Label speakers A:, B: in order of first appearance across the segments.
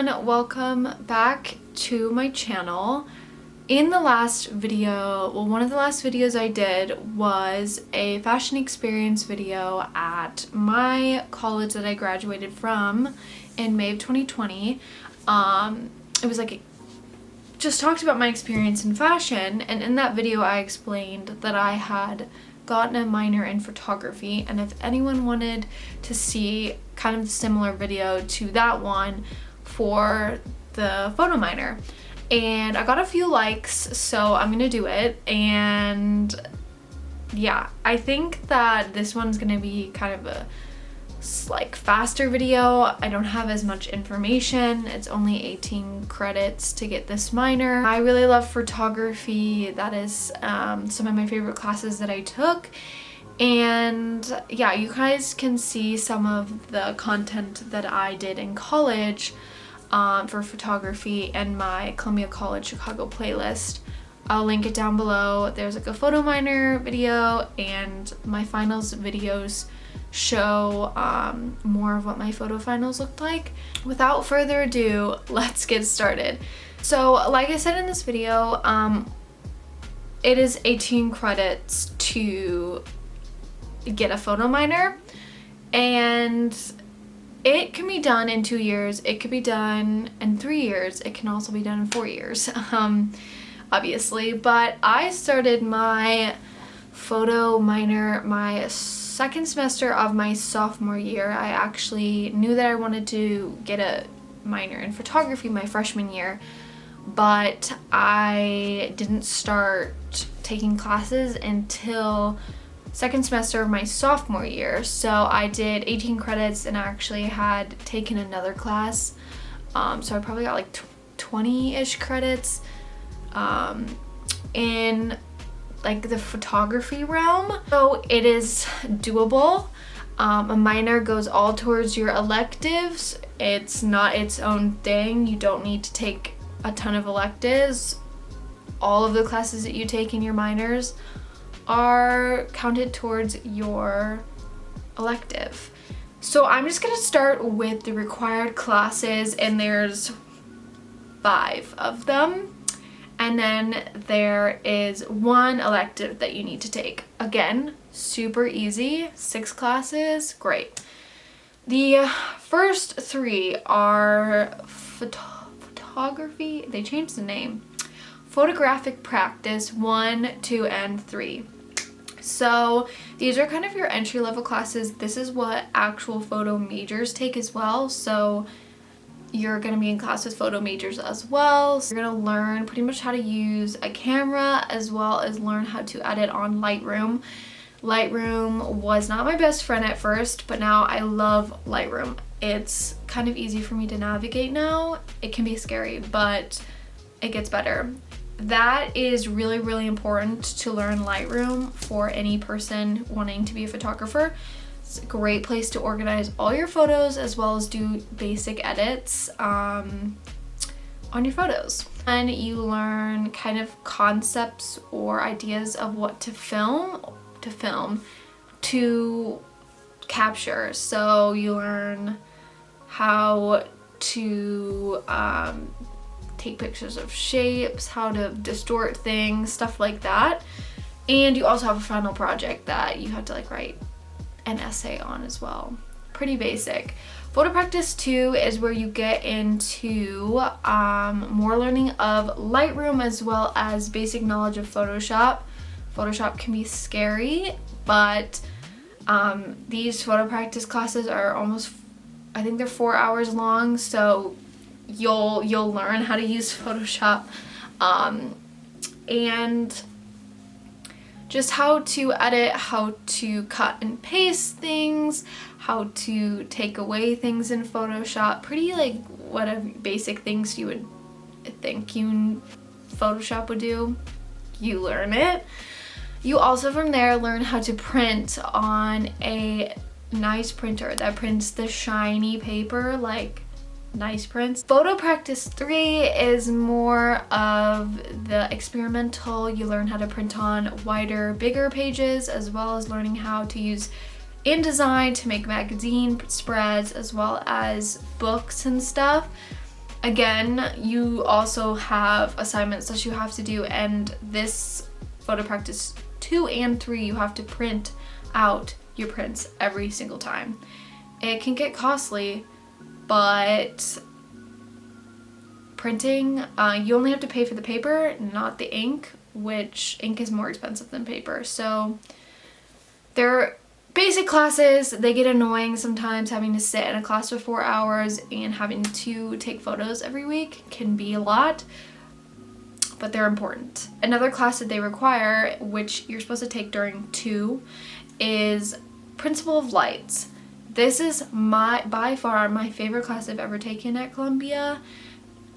A: everyone, welcome back to my channel. In the last video, well, one of the last videos I did was a fashion experience video at my college that I graduated from in May of 2020. It was like just talked about my experience in fashion, and in that video I explained that I had gotten a minor in photography, and if anyone wanted to see kind of a similar video to that one for the photo minor, and I got a few likes, so I'm gonna do it. And yeah, I think that this one's gonna be kind of a like faster video. I don't have as much information. It's only 18 credits to get this minor. I really love photography. That is some of my favorite classes that I took. And yeah, you guys can see some of the content that I did in college for photography and my Columbia College Chicago playlist. I'll link it down below. There's like a photo minor video, and my finals videos show more of what my photo finals looked like. Without further ado, let's get started. So like I said in this video, it is 18 credits to get a photo minor, and it can be done in 2 years, it could be done in 3 years, it can also be done in 4 years, obviously. But I started my photo minor my second semester of my sophomore year. I actually knew that I wanted to get a minor in photography my freshman year, but I didn't start taking classes until second semester of my sophomore year. So I did 18 credits and actually had taken another class, so I probably got like 20-ish credits in like the photography realm. So it is doable. A minor goes all towards your electives. It's not its own thing. You don't need to take a ton of electives. All of the classes that you take in your minors are counted towards your elective. So I'm just gonna start with the required classes, and there's 5 of them. And then there is 1 elective that you need to take. Again, super easy, 6 classes, great. The first 3 are photography, they changed the name. Photographic practice 1, 2, and 3. So these are kind of your entry-level classes. This is what actual photo majors take as well. So you're going to be in class with photo majors as well. So you're going to learn pretty much how to use a camera, as well as learn how to edit on Lightroom. Lightroom was not my best friend at first, but now I love Lightroom. It's kind of easy for me to navigate now. It can be scary, but it gets better. That is really, really important to learn Lightroom for any person wanting to be a photographer. It's a great place to organize all your photos, as well as do basic edits on your photos. And you learn kind of concepts or ideas of what to film, to capture. So you learn how to take pictures of shapes, how to distort things, stuff like that. And you also have a final project that you have to like write an essay on as well. Pretty basic. Photo practice 2 is where you get into more learning of Lightroom, as well as basic knowledge of Photoshop. Photoshop can be scary, but these photo practice classes are almost, I think they're 4 hours long, so you'll learn how to use Photoshop and just how to edit, how to cut and paste things, how to take away things in Photoshop. Pretty like whatever basic things you would think Photoshop would do, you learn it. You also from there learn how to print on a nice printer that prints the shiny paper, like nice prints. Photo practice 3 is more of the experimental. You learn how to print on wider, bigger pages, as well as learning how to use InDesign to make magazine spreads, as well as books and stuff. Again, you also have assignments that you have to do, and this photo practice 2 and 3, you have to print out your prints every single time. It can get costly, but printing, you only have to pay for the paper, not the ink, which ink is more expensive than paper. So they're basic classes. They get annoying sometimes. Having to sit in a class for 4 hours and having to take photos every week can be a lot, but they're important. Another class that they require, which you're supposed to take during 2, is Principle of Lights. This is by far my favorite class I've ever taken at Columbia.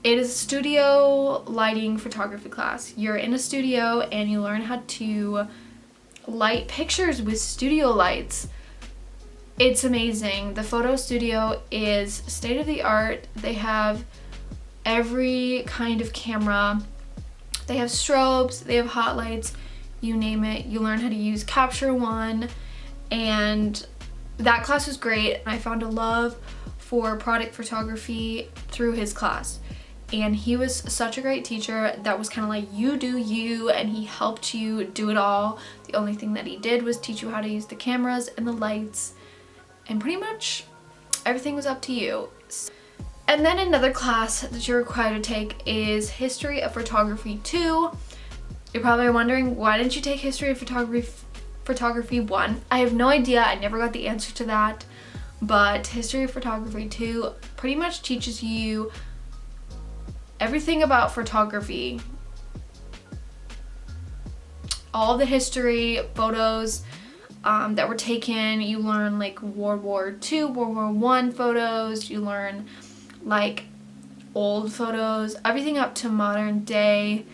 A: It is a studio lighting photography class. You're in a studio and you learn how to light pictures with studio lights. It's amazing. The photo studio is state of the art. They have every kind of camera. They have strobes, they have hot lights, you name it. You learn how to use Capture One, and that class was great. And I found a love for product photography through his class. And he was such a great teacher that was kind of like, you do you, and he helped you do it all. The only thing that he did was teach you how to use the cameras and the lights, and pretty much everything was up to you. And then another class that you're required to take is History of Photography 2. You're probably wondering, why didn't you take History of Photography 1? I have no idea. I never got the answer to that. But History of Photography 2 pretty much teaches you everything about photography. All the history, photos that were taken. You learn like World War II, World War I photos. You learn like old photos, everything up to modern day.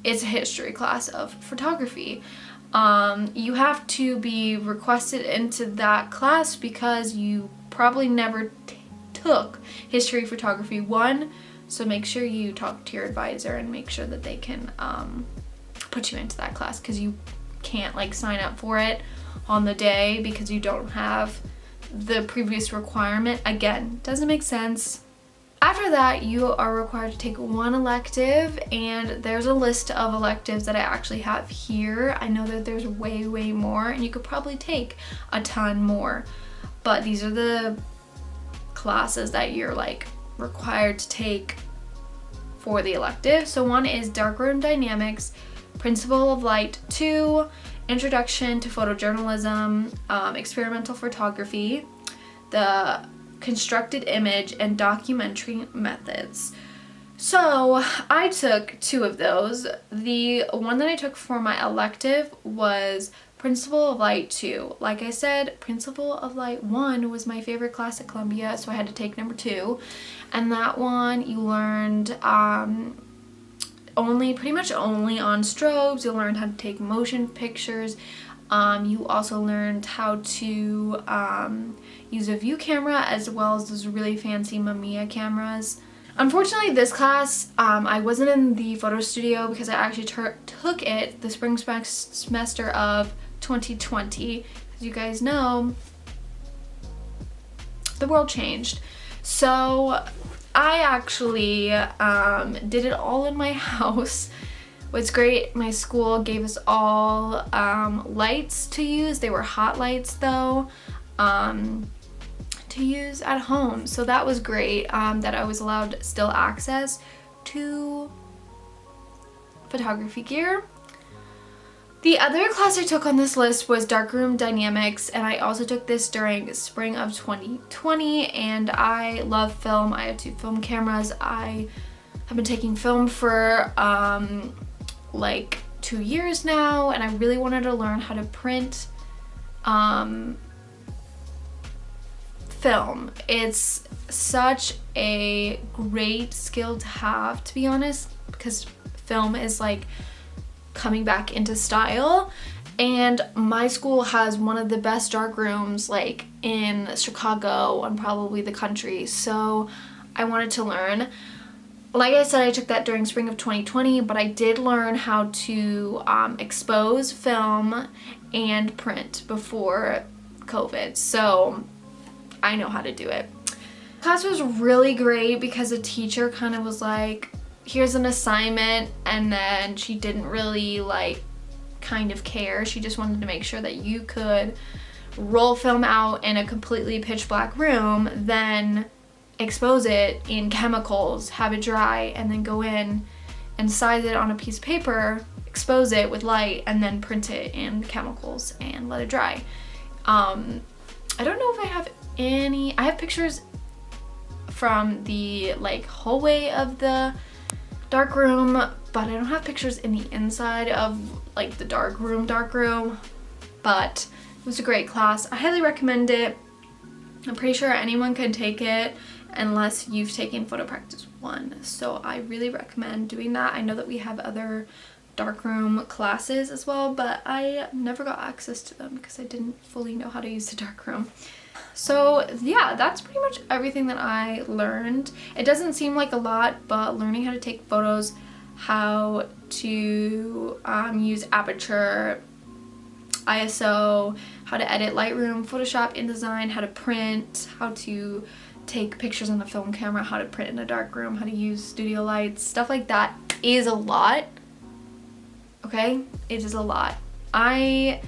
A: It's a history class of photography. You have to be requested into that class because you probably never took History of Photography 1. So make sure you talk to your advisor and make sure that they can put you into that class, because you can't like sign up for it on the day because you don't have the previous requirement. Again, doesn't make sense. After that, you are required to take 1 elective, and there's a list of electives that I actually have here. I know that there's way more, and you could probably take a ton more, but these are the classes that you're like required to take for the elective. So 1 is Darkroom Dynamics, Principle of Light. 2, Introduction to Photojournalism, Experimental Photography, the Constructed Image, and Documentary Methods. So I took 2 of those. The one that I took for my elective was Principle of Light 2. Like I said, Principle of Light 1 was my favorite class at Columbia, so I had to take number 2. And that one you learned pretty much only on strobes. You learned how to take motion pictures. You also learned how to use a view camera, as well as those really fancy Mamiya cameras. Unfortunately, this class, I wasn't in the photo studio because I actually took it the spring semester of 2020. As you guys know, the world changed. So I actually did it all in my house. What's great, my school gave us all lights to use. They were hot lights though, to use at home. So that was great, that I was allowed still access to photography gear. The other class I took on this list was Darkroom Dynamics, and I also took this during spring of 2020, and I love film. I have 2 film cameras. I have been taking film for like 2 years now, and I really wanted to learn how to print film. It's such a great skill to have, to be honest, because film is like coming back into style, and my school has one of the best dark rooms like in Chicago and probably the country, so I wanted to learn. Like I said, I took that during spring of 2020, but I did learn how to expose film and print before COVID, so I know how to do it. Class was really great because the teacher kind of was like, here's an assignment, and then she didn't really like kind of care. She just wanted to make sure that you could roll film out in a completely pitch black room, then expose it in chemicals, have it dry, and then go in and size it on a piece of paper, expose it with light, and then print it in chemicals and let it dry. I don't know if I have any, I have pictures from the like hallway of the dark room, but I don't have pictures in the inside of like the dark room, but it was a great class. I highly recommend it. I'm pretty sure anyone can take it unless you've taken photo practice 1. So I really recommend doing that. I know that we have other darkroom classes as well, but I never got access to them because I didn't fully know how to use the darkroom. So yeah, that's pretty much everything that I learned. It doesn't seem like a lot, but learning how to take photos, how to use aperture, ISO, how to edit Lightroom, Photoshop, InDesign, how to print, how to take pictures on the film camera, how to print in a dark room, how to use studio lights, stuff like that is a lot. Okay, it is a lot. I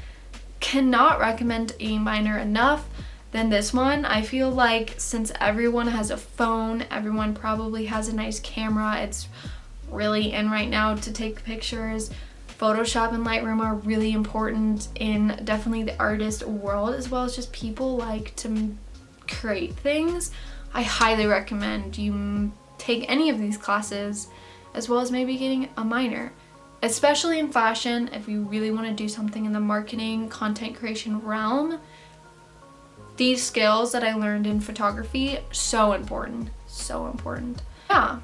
A: cannot recommend a minor enough than this one. I feel like since everyone has a phone, everyone probably has a nice camera, it's really in right now to take pictures. Photoshop and Lightroom are really important in definitely the artist world, as well as just people like to create things. I highly recommend you take any of these classes, as well as maybe getting a minor, especially in fashion. If you really want to do something in the marketing, content creation realm, these skills that I learned in photography, so important, so important. Yeah.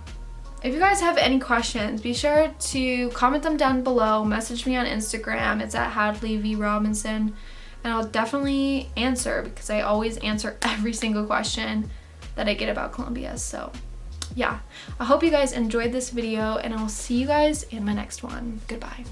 A: If you guys have any questions, be sure to comment them down below, message me on Instagram, it's at Hadley V Robinson, and I'll definitely answer because I always answer every single question that I get about Columbia. So yeah, I hope you guys enjoyed this video, and I'll see you guys in my next one. Goodbye.